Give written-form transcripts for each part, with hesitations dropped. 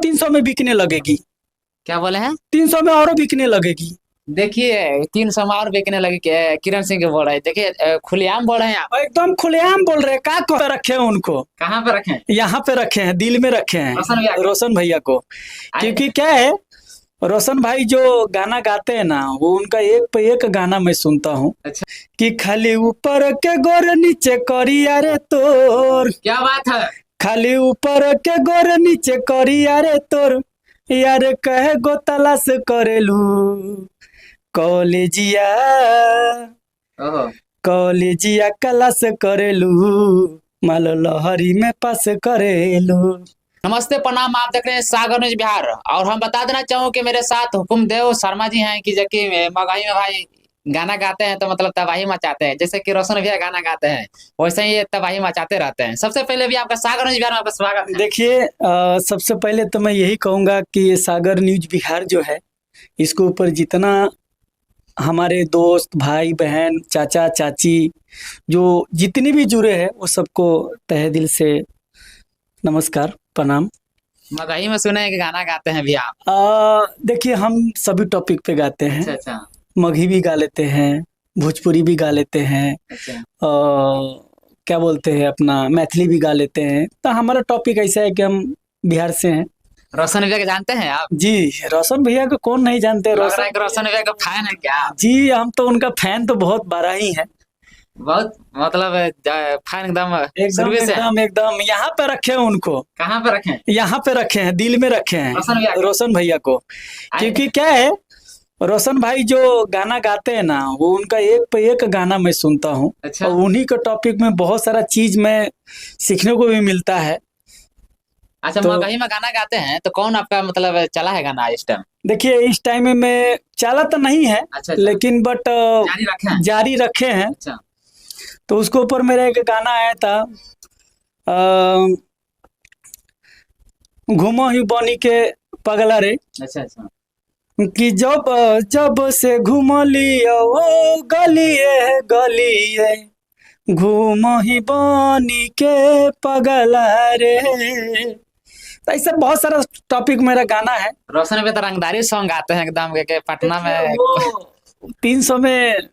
300 में बिकने लगेगी। क्या बोले हैं? 300 में और बिकने लगेगी। देखिए 300 में और बेचने लगे किरण सिंह के बोल रहे हैं। देखिए खुलेआम बोल रहे हैं आप। एकदम खुलेआम बोल रहे हैं। क्या कह रखे हैं उनको? कहाँ पे रखे हैं? यहाँ पे रखे हैं, दिल में रखे हैं, रोशन भैया को। रोशन भैया को। क्योंकि क्या है, रोशन भाई जो गाना गाते हैं ना, वो उनका एक पे एक गाना मैं सुनता हूँ। अच्छा। कि खाली ऊपर के गोर नीचे करिया रे तोर, क्या बात है? खाली ऊपर के गोर नीचे करिया रे तोर, यार कहे गो तलाश करेलू कॉलेजिया, ओहो। कॉलेजिया क्लास करेलू, माल लहरी में पास करेलू। नमस्ते प्रणाम, आप देख रहे हैं सागर न्यूज बिहार। और हम बता देना चाहूँ कि मेरे साथ हुकुमदेव शर्मा जी हैं, कि जबकि मगही में भाई गाना गाते हैं तो मतलब तबाही मचाते हैं। जैसे कि रोशन भैया गाना गाते हैं, वैसे ही ये तबाही मचाते रहते हैं। सबसे पहले भी आपका सागर न्यूज बिहार में आपका स्वागत है। देखिए सबसे पहले तो मैं यही कहूँगा कि ये सागर न्यूज बिहार जो है, इसके ऊपर जितना हमारे दोस्त भाई बहन चाचा चाची जो जितने भी जुड़े हैं, वो सबको तहे दिल से नमस्कार प्रणाम। मगही में सुने हैं कि गाना गाते हैं भी आप। देखिए हम सभी टॉपिक पे गाते हैं। अच्छा अच्छा। मगही भी गा लेते हैं, भोजपुरी भी गा लेते हैं, अच्छा। क्या बोलते हैं अपना मैथिली भी गा लेते हैं। तो हमारा टॉपिक ऐसा है कि हम बिहार से हैं। रोशन भैया के जानते हैं आप? जी, रोशन भैया को कौन नहीं जानते। लग रहा है कि रोशन भैया का फैन है क्या? जी, हम तो उनका फैन तो बहुत बड़ा ही है। बहुत मतलब फैन एकदम एकदम शुरू से। एकदम एकदम यहाँ पे रखे हैं उनको। कहाँ पे रखे हैं? यहाँ पे रखे हैं, दिल में रखे हैं, रोशन भैया को। रोशन भैया को। क्योंकि क्या है, रोशन भाई जो गाना गाते हैं ना, वो उनका एक पे एक गाना मैं सुनता हूँ। अच्छा। और उन्हीं के टॉपिक में बहुत सारा चीज मैं सीखने को भी मिलता है। अच्छा, तो मगही में गाना गाते हैं तो कौन आपका मतलब चला है गाना इस टाइम? देखिए इस टाइम में मैं चला तो नहीं है। अच्छा। लेकिन बट जारी रखे हैं। जारी रखे हैं। अच्छा। तो उसके ऊपर मेरा एक गाना आया था, अ, घूमो ही बनी के पगला रे। अच्छा अच्छा। कि जब जब से घूमलियो ओ गलिए गलिए, घूमो ही बनी के पगला रे। तो ऐसा बहुत सारा टॉपिक मेरा गाना है। रोशन भी तो रंगदारी सॉन्ग गाते हैं एकदम के पटना में। वो 300 में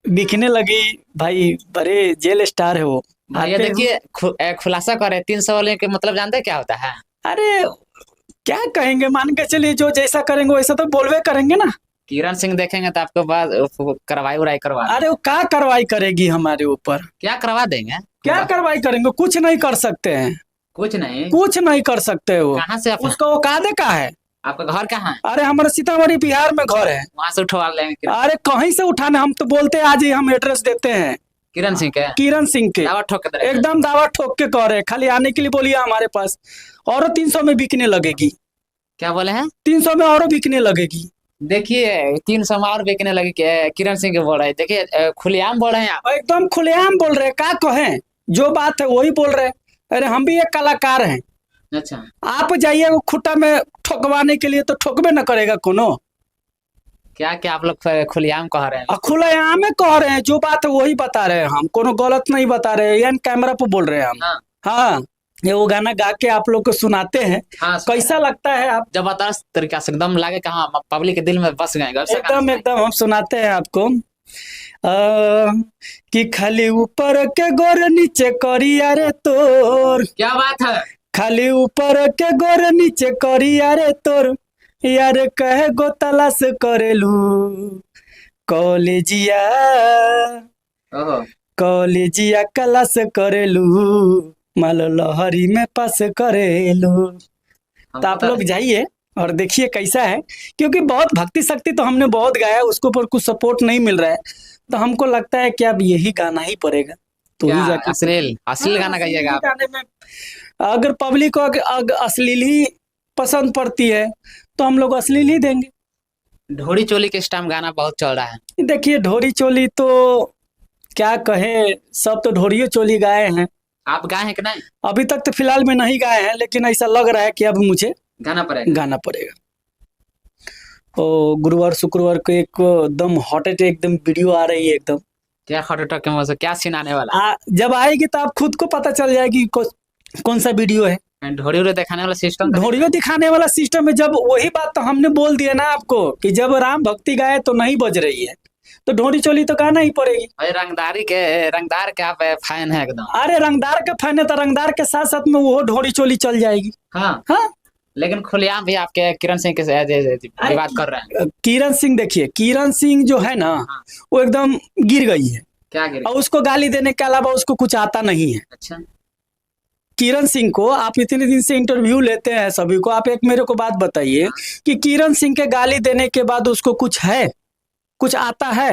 बिकने लगी भाई, बड़े जेल स्टार है वो। भैया आते देखिए खुलासा करे 300 वाले के मतलब जानते हैं क्या होता है? अरे क्या कहेंगे, मान के चलिए जो जैसा करेंगे वैसा तो बोलवे करेंगे ना। किरण सिंह देखेंगे तो आपको बाद करवाई उराई करवा अरे वो क्या कार्रवाई करेगी हमारे ऊपर? क्या करवा देंगे? क्या कार्रवाई करेंगे? कुछ नहीं कर सकते हैं, कुछ नहीं। कुछ नहीं कर सकते हो। कहाँ से आप? उसका औकात का है। आपका घर कहाँ है? अरे हमारे सीतामढ़ी बिहार में घर है। वहां से उठवा लेंगे अरे कहीं से उठाने, हम तो बोलते हैं आज ही हम एड्रेस देते हैं किरण सिंह के। किरण सिंह के। दावा ठोक के दे रहे हैं। एकदम दावा ठोक के कह रहे हैं, खाली आने के लिए बोलिए हमारे पास। और 300 में बिकने लगेगी। क्या बोले हैं? 300 में और बिकने लगेगी। देखिए 300 में और बेचने लगे किरण सिंह के बोल रहे हैं। देखिए खुलेआम बोल रहे हैं आप। एकदम खुलेआम बोल रहे हैं। क्या कहें, जो बात है वही बोल रहे हैं। अरे हम भी एक कलाकार हैं। अच्छा। आप जाइए वो खुट्टा में ठोकवाने के लिए तो ठोकबे न करेगा कोनो। क्या क्या आप लोग खुलेआम कह रहे हैं? खुलेआम कह रहे हैं, जो बात है वही बता रहे हैं हम, कोनो गलत नहीं बता रहे हैं। यानी कैमरा पे बोल रहे हैं हम। हाँ। हाँ, ये वो गाना गा के आप लोग को सुनाते हैं। हाँ, कैसा लगता है आप? जबरदस्त तरीका से एकदम लागे कहाँ पब्लिक के दिल में बस गए। एकदम एकदम हम सुनाते हैं आपको। कि खाली ऊपर के गोर नीचे करिया रे तोर, क्या बात है? खाली ऊपर के गोर नीचे करिया रे तोर, यार कहे गो तलाश करेलू कॉलेजिया, ओहो। कॉलेजिया क्लास करेलू, माल लहरी में पास करेलू। तो आप लोग जाइए और देखिए कैसा है। क्योंकि बहुत भक्ति शक्ति तो हमने बहुत गाया, उसके ऊपर कुछ सपोर्ट नहीं मिल रहा है। तो हमको लगता है कि अब यही गाना ही पड़ेगा। तो ही जाके अश्लील गाना गाइएगा आप। गाने में अगर पब्लिक को अश्लील ही पसंद पड़ती है तो हम लोग अश्लील ही देंगे। ढोरी चोली के इस टाइम गाना बहुत चल रहा है। देखिए ढोरी चोली तो क्या कहे, सब तो ढोरियो चोली गाए हैं। आप गाए हैं कि नहीं? अभी तक तो फिलहाल में नहीं गाए हैं, लेकिन ऐसा लग रहा है कि अब मुझे गाना पड़ेगा। और गुरुवार शुक्रवार को एकदम हॉट एकदम वीडियो आ रही है एकदम। क्या हॉट के मुंह से क्या सीन आने वाला? जब आएगी तो आप खुद को पता चल जाएगी कौन सा वीडियो है। ढोड़ी उड़ी दिखाने वाला सिस्टम ढोड़ियों दिखाने वाला सिस्टम है। जब वही बात तो हमने बोल दिया ना आपको कि जब राम भक्ति गाए तो नहीं बज रही है, तो ढोड़ी चोली तो गाना ही पड़ेगी। भाई रंगदार के आप फैन है एकदम। अरे रंगदार के फैन है तो रंगदार के साथ साथ में वो ढोड़ी चोली चल जाएगी। हाँ हाँ, लेकिन खुलेआम भी आपके किरण सिंह के विवाद कर रहे हैं। किरण सिंह देखिए, किरण सिंह जो है ना हाँ। वो एकदम गिर गई है, क्या गिर और उसको गाली देने के अलावा उसको कुछ आता नहीं है। अच्छा किरण सिंह को आप इतने दिन से इंटरव्यू लेते हैं सभी को, आप एक मेरे को बात बताइए कि किरण सिंह के गाली देने के बाद उसको कुछ है, कुछ आता है?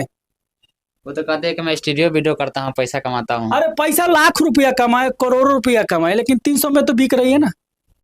वो तो कहते हैं कि मैं स्टूडियो वीडियो करता हूँ, पैसा कमाता हूँ। अरे पैसा लाख रुपया कमाए, करोड़ों रुपया कमाए, लेकिन 300 में तो बिक रही है ना।